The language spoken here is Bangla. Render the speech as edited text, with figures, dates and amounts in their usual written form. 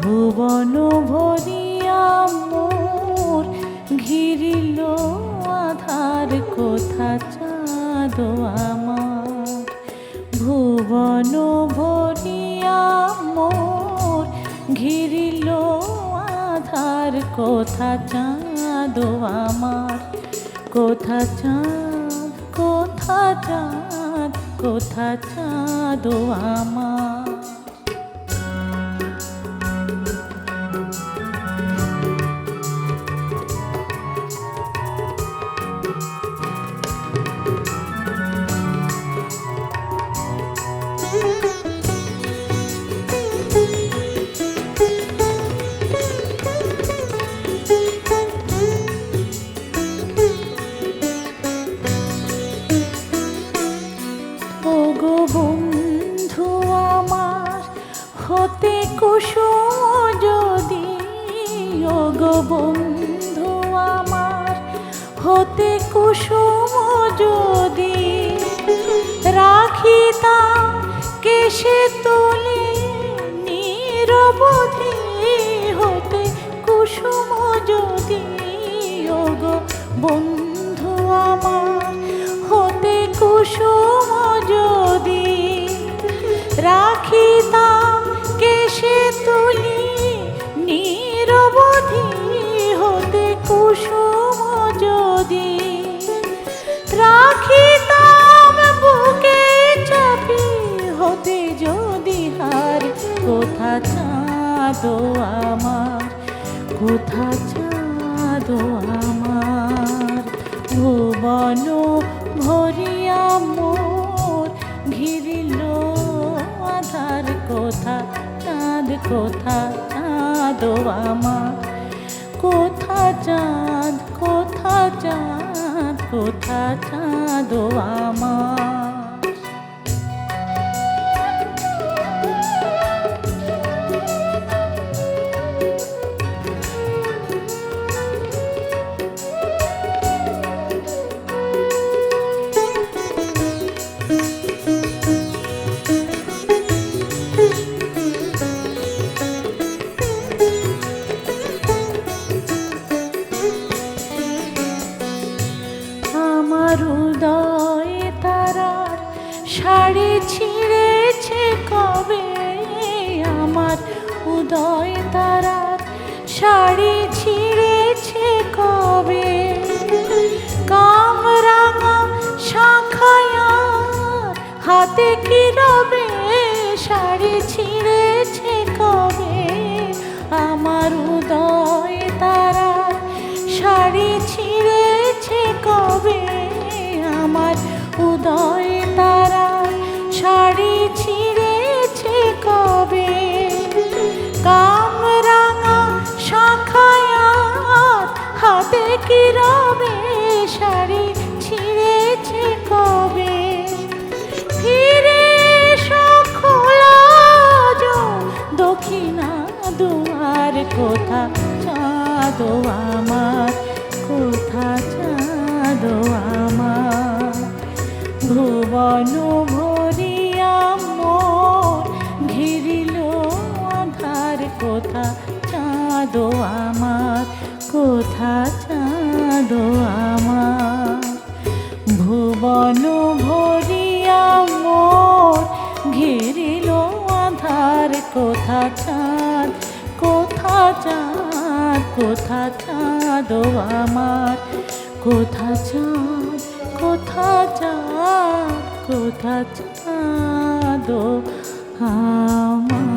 ভুবন ভরিয়া মোর ঘিরিল আধার, কোথা চাঁদ আমার। ভুবন ভরিয়া মোর ঘিরিল আধার, কোথা চাঁদ আমার। কোথা চাঁদ, কোথা চাঁদ, কোথা চাঁদ আমার। ওগো বন্ধু আমার হতে কুসুম যদি, ওগো বন্ধু আমার হতে কুসুম যদি, রাখিতাম কেশে তুলে নিরবধি হতে কুসুম যদি। ওগো বন্ধু আমার হতে কুসুম যদি, রাখিতাম কেশে তুলি নিরবধি হতে কুসুম যদি। রাখিতাম বুকে চাপি হতে যদি হার, কোথা চাঁদ আমার, কোথা চাঁদ আমার। ভুবন ভরিয়া মোর ঘিরিল আধার, কোথা চাঁদ, কোথা চাঁদ আমার। কোথা চাঁদ, কোথা চাঁদ, কোথা চাঁদ আমার। আমার উদয় তারার শাড়ি ছিঁড়েছে কবে, আমার উদয় তারার শাড়ি ছিঁড়েছে কবে। কামরাঙা শাঁখায়ার হাতে কি রবে, শাড়ি ছিঁড়েছে কবে। আমার উদয় তারার শাড়ি ছিঁড়েছে কবে, আমার উদয় তারার শাড়ি ছিঁড়েছে কবে। কামরাঙা শাঁখায়ার হাতে কি রবে, শাড়ি ছিঁড়েছে কবে। ফিরে এসো খোলা দক্ষিণা দুয়ার, কোথা চাঁদ আমার, কোথা চাঁদ আমার। ভুবন ভরিয়া মোর ঘিরিল আধার, কোথা চাঁদ আমার, কোথা চাঁদ আমার। ভুবন ভরিয়া মোর ঘিরিল আধার, কোথা চাঁদ, কোথা চাঁদ, কোথা চাঁদ আমার। কোথা চাঁদ, কোথা চাঁদ, কোথা চাঁদ আমার।